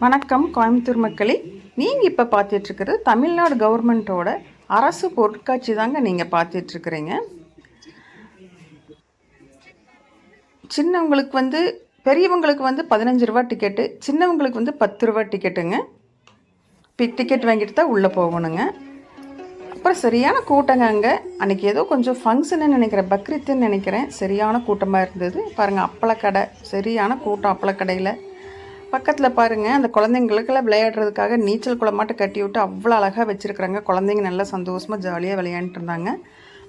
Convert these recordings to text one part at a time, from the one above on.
வணக்கம் கோயம்புத்தூர் மக்களே. நீங்கள் இப்போ பார்த்துட்ருக்கிறது தமிழ்நாடு கவர்மெண்ட்டோட அரசு பொருட்காட்சி தாங்க நீங்கள் பார்த்துட்ருக்குறீங்க. சின்னவங்களுக்கு பெரியவங்களுக்கு 15 ரூபா டிக்கெட்டு, சின்னவங்களுக்கு 10 ரூபா டிக்கெட்டுங்க. டிக்கெட் வாங்கிட்டு தான் உள்ளே போகணுங்க. அப்புறம் சரியான கூட்டங்க அங்கே. அன்றைக்கி ஏதோ கொஞ்சம் ஃபங்க்ஷன்னு நினைக்கிறேன், பக்ரீத்துன்னு நினைக்கிறேன். சரியான கூட்டமாக இருந்தது பாருங்கள். அப்பளக்கடை, சரியான கூட்டம் அப்பளக்கடையில். பக்கத்தில் பாருங்கள், அந்த குழந்தைங்களுக்கெல்லாம் விளையாடுறதுக்காக நீச்சல் குளமாட்டம் கட்டி விட்டு அவ்வளோ அழகாக வச்சுருக்குறாங்க. குழந்தைங்க நல்லா சந்தோஷமாக ஜாலியாக விளையாண்டுட்டு இருந்தாங்க.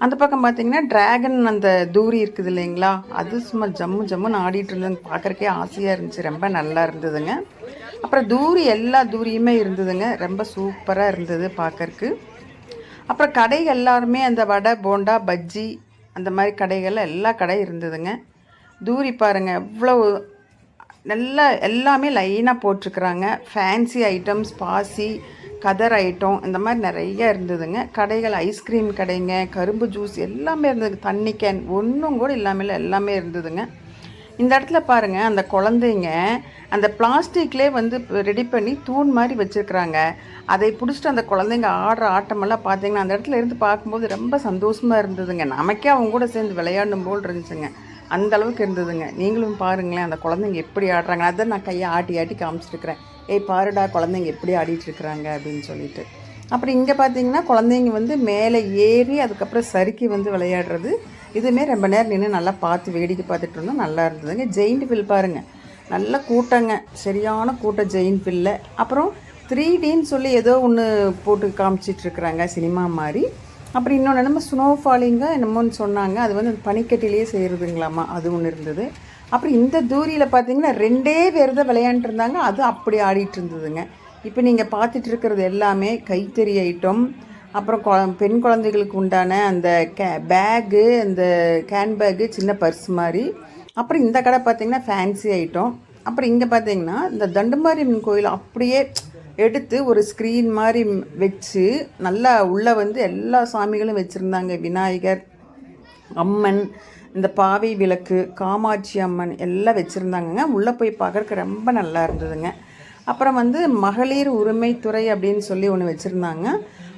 அந்த பக்கம் பார்த்திங்கன்னா ட்ராகன் அந்த தூரி இருக்குது இல்லைங்களா, அது சும்மா ஜம்மு ஜம்முன்னு ஆடிட்டு இருந்ததுங்க. பார்க்குறக்கே ஆசையாக இருந்துச்சு, ரொம்ப நல்லா இருந்ததுங்க. அப்புறம் தூரி எல்லா தூரியுமே இருந்ததுங்க, ரொம்ப சூப்பராக இருந்தது பார்க்கறக்கு. அப்புறம் கடை எல்லாருமே அந்த வடை போண்டா பஜ்ஜி அந்த மாதிரி கடைகளில் எல்லா கடையும் இருந்ததுங்க. தூரி பாருங்கள் எவ்வளோ நல்லா எல்லாமே லைனாக போட்டிருக்குறாங்க. ஃபேன்சி ஐட்டம்ஸ், பாசி கதர் ஐட்டம் இந்த மாதிரி நிறைய இருந்ததுங்க. கடைகள் ஐஸ்கிரீம் கடைங்க, கரும்பு ஜூஸ் எல்லாமே இருந்தது. தண்ணி கேன் ஒன்றும் கூட இல்லாமல் எல்லாமே இருந்ததுங்க. இந்த இடத்துல பாருங்கள், அந்த குழந்தைங்க அந்த பிளாஸ்டிக்லேயே ரெடி பண்ணி தூண் மாதிரி வச்சுருக்குறாங்க. அதை பிடிச்சிட்டு அந்த குழந்தைங்க ஆடுற ஆட்டமெல்லாம் பார்த்தீங்கன்னா அந்த இடத்துல இருந்து பார்க்கும்போது ரொம்ப சந்தோஷமாக இருந்ததுங்க. நமக்கே அவங்க கூட சேர்ந்து விளையாடும் போல் இருந்துச்சுங்க, அந்த அளவுக்கு இருந்ததுங்க. நீங்களும் பாருங்களேன், அந்த குழந்தைங்க எப்படி ஆடுறாங்க. அதான் நான் கையை ஆட்டி ஆட்டி காமிச்சிட்ருக்கிறேன், ஏய் பாருடா குழந்தைங்க எப்படி ஆடிட்டுருக்குறாங்க அப்படின்னு சொல்லிட்டு. அப்புறம் இங்கே பார்த்தீங்கன்னா குழந்தைங்க மேலே ஏறி அதுக்கப்புறம் சறுக்கி விளையாடுறது. இதுவுமே ரொம்ப நேரம் நின்று நல்லா பார்த்து வேடிக்கை பார்த்துட்டு இருந்தோம், நல்லா இருந்ததுங்க. ஜெயிண்ட் வில் பாருங்கள், நல்ல கூட்டங்க, சரியான கூட்டம் ஜெயிண்ட் வில்ல. அப்புறம் 3Dன்னு சொல்லி ஏதோ ஒன்று போட்டு காமிச்சிட்ருக்குறாங்க, சினிமா மாதிரி. அப்புறம் இன்னொன்று என்னமோ ஸ்னோஃபாலிங்க என்னமோன்னு சொன்னாங்க, அது அந்த பனிக்கட்டிலேயே செய்கிறதுங்களாமா, அது ஒன்று இருந்தது. அப்புறம் இந்த தூரியில் பார்த்தீங்கன்னா 2 பேர் தான் விளையாண்டுருந்தாங்க, அது அப்படி ஆடிட்டு இருந்ததுங்க. இப்போ நீங்கள் பார்த்துட்டு இருக்கிறது எல்லாமே கைத்தறி ஐட்டம். அப்புறம் பெண் குழந்தைகளுக்கு உண்டான அந்த பேகு, அந்த கேன்பேகு, சின்ன பர்ஸ் மாதிரி. அப்புறம் இந்த கடை பார்த்திங்கன்னா ஃபேன்சி ஐட்டம். அப்புறம் இங்கே பார்த்திங்கன்னா இந்த தண்டுமாரியம்மன் கோயில் அப்படியே எடுத்து ஒரு ஸ்க்ரீன் மாதிரி வச்சு நல்லா உள்ளே எல்லா சாமிகளும் வச்சுருந்தாங்க. விநாயகர், அம்மன், இந்த பாவை விளக்கு, காமாட்சி அம்மன் எல்லாம் வச்சுருந்தாங்கங்க. உள்ளே போய் பார்க்குறக்கு ரொம்ப நல்லா இருந்ததுங்க. அப்புறம் மகளிர் உரிமைத்துறை அப்படின்னு சொல்லி ஒன்று வச்சுருந்தாங்க.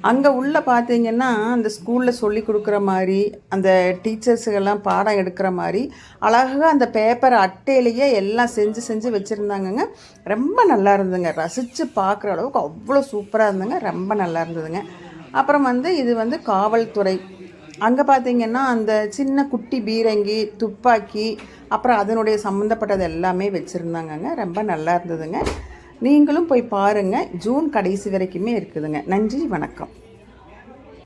அங்கே உள்ளே பார்த்தீங்கன்னா அந்த ஸ்கூலில் சொல்லி கொடுக்குற மாதிரி, அந்த டீச்சர்ஸுகெல்லாம் பாடம் எடுக்கிற மாதிரி அழகாக அந்த பேப்பர் அட்டையிலேயே எல்லாம் செஞ்சு செஞ்சு வச்சுருந்தாங்கங்க. ரொம்ப நல்லா இருந்ததுங்க, ரசித்து பார்க்குற அளவுக்கு அவ்வளோ சூப்பராக இருந்ததுங்க, ரொம்ப நல்லா இருந்ததுங்க. அப்புறம் இது காவல்துறை. அங்கே பார்த்திங்கன்னா அந்த சின்ன குட்டி பீரங்கி, துப்பாக்கி, அப்புறம் அதனுடைய சம்மந்தப்பட்டது எல்லாமே வச்சுருந்தாங்கங்க, ரொம்ப நல்லா இருந்ததுங்க. நீங்களும் போய் பாருங்கள், ஜூன் கடைசி வரைக்குமே இருக்குதுங்க. நன்றி, வணக்கம்.